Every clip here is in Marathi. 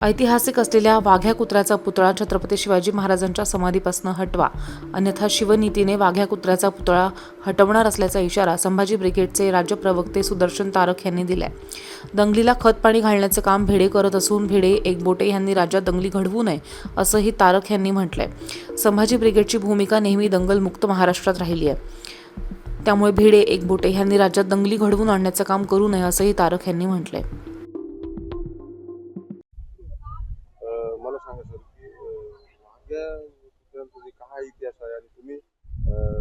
ऐतिहासिक असलेल्या वाघ्या कुत्र्याचा पुतळा छत्रपती शिवाजी महाराजांच्या समाधीपासून हटवा, अन्यथा शिवनीतीने वाघ्या कुत्र्याचा पुतळा हटवणार असल्याचा इशारा संभाजी ब्रिगेडचे राज्य प्रवक्ते सुदर्शन तारक यांनी दिलाय. दंगलीला खतपाणी घालण्याचे काम भिडे करत असून भिडे एकबोटे यांनी राज्यात दंगली घडवू नये असंही तारक यांनी म्हटलंय. संभाजी ब्रिगेडची भूमिका नेहमी दंगलमुक्त महाराष्ट्रात राहिली आहे, त्यामुळे भिडे एकबोटे यांनी राज्यात दंगली घडवून आणण्याचं काम करू नये असंही तारक यांनी म्हटलंय. मला सांगा सर की वाघ्या कुत्र्यांचा जे काय इतिहास आहे आणि तुम्ही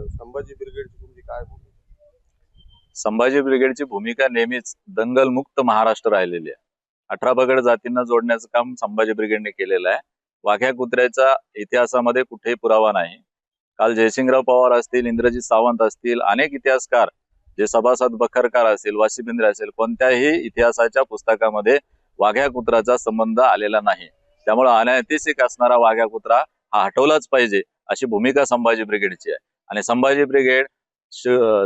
संभाजी ब्रिगेडची तुमची काय भूमिका? संभाजी ब्रिगेडची भूमिका नेहमीच दंगलमुक्त महाराष्ट्र राहिलेली आहे. 18 पगड जातींना जोडण्याचं काम संभाजी ब्रिगेडने केलेलं आहे. वाघ्या कुत्र्याचा इतिहासामध्ये कुठेही पुरावा नाही. काल जयसिंगराव पवार असतील, इंद्रजीत सावंत असतील, अनेक इतिहासकार जे सभासद बखरकार असतील, वासिबिंद्रे असेल, कोणत्याही इतिहासाच्या पुस्तकामध्ये वाघ्या कुत्राचा संबंध आलेला नाही. त्यामुळे अनैतिक असणारा वाघ्या कुत्रा हा हटवलाच पाहिजे अशी भूमिका संभाजी ब्रिगेडची आहे. आणि संभाजी ब्रिगेड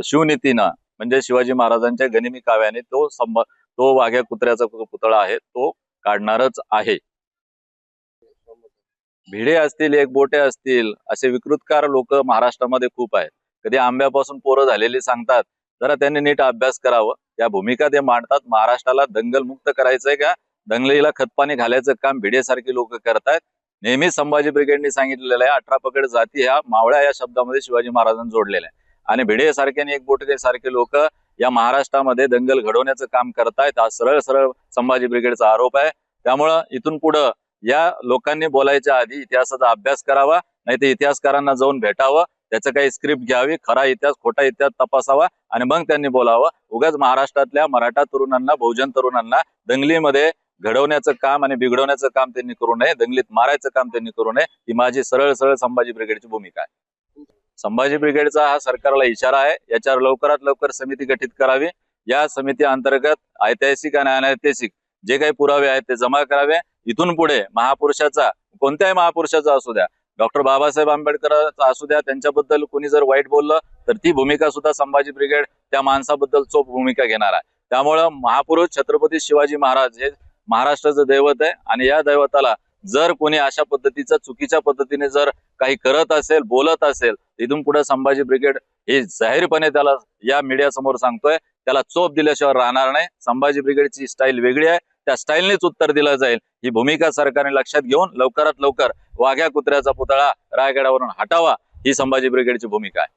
शिवनीतीनं म्हणजे शिवाजी महाराजांच्या गनिमी काव्याने तो वाघ्या कुत्र्याचा पुतळा आहे तो काढणारच आहे. भिडे असतील, एकबोटे असतील, असे विकृतकार लोक महाराष्ट्रामध्ये खूप आहेत. कधी आंब्यापासून पोरं झालेली सांगतात, जरा त्यांनी नीट अभ्यास करावं. त्या भूमिका ते मांडतात. महाराष्ट्राला दंगलमुक्त करायचंय का दंगलीला खतपाणी घालायचं काम भिडेसारखी लोक करतायत. नेहमी संभाजी ब्रिगेडने सांगितलेलं आहे 18 पगड जाती ह्या मावळ्या या शब्दामध्ये शिवाजी महाराजांनी जोडलेल्या आहे. आणि भिडे सारखे आणि एकबोटे सारखे लोक या महाराष्ट्रामध्ये दंगल घडवण्याचं काम करतायत हा सरळ सरळ संभाजी ब्रिगेडचा आरोप आहे. त्यामुळं इथून पुढं या लोकांनी बोलायच्या आधी इतिहासाचा अभ्यास करावा, नाही तर इतिहासकारांना जाऊन भेटावं, त्याचं काही स्क्रिप्ट घ्यावी, खरा इतिहास खोटा इतिहास तपासावा आणि मग त्यांनी बोलावं. उगाच महाराष्ट्रातल्या मराठा तरुणांना, बहुजन तरुणांना दंगलीमध्ये घडवण्याचं काम आणि बिघडवण्याचं काम त्यांनी करू नये, दंगलीत मारायचं काम त्यांनी करू नये. ही माझी सरळ सरळ संभाजी ब्रिगेडची भूमिका आहे. संभाजी ब्रिगेडचा हा सरकारला इशारा आहे. याच्यावर लवकरात लवकर समिती गठीत करावी. या समिती अंतर्गत ऐतिहासिक आणि अनैतिहासिक जे काही पुरावे आहेत ते जमा करावे. इथून पुढे महापुरुषाचा, कोणत्याही महापुरुषाचा असू द्या, डॉक्टर बाबासाहेब आंबेडकरचा असू द्या, त्यांच्याबद्दल कोणी जर वाईट बोललं तर ती भूमिका सुद्धा संभाजी ब्रिगेड त्या माणसाबद्दल चोख भूमिका घेणार आहे. त्यामुळं महापुरुष छत्रपती शिवाजी महाराज हे महाराष्ट्राचं दैवत आहे आणि या दैवताला जर कोणी अशा पद्धतीचा चुकीच्या पद्धतीने जर काही करत असेल, बोलत असेल, इथून पुढे संभाजी ब्रिगेड हे जाहीरपणे त्याला या मीडिया समोर सांगतोय, त्याला चोप दिल्याशिवाय राहणार नाही. संभाजी ब्रिगेडची स्टाईल वेगळी आहे, त्या स्टाईलनेच उत्तर दिलं जाईल. ही भूमिका सरकारने लक्षात घेऊन लवकरात लवकर वाघ्या कुत्र्याचा पुतळा रायगडावरून हटावा ही संभाजी ब्रिगेडची भूमिका आहे.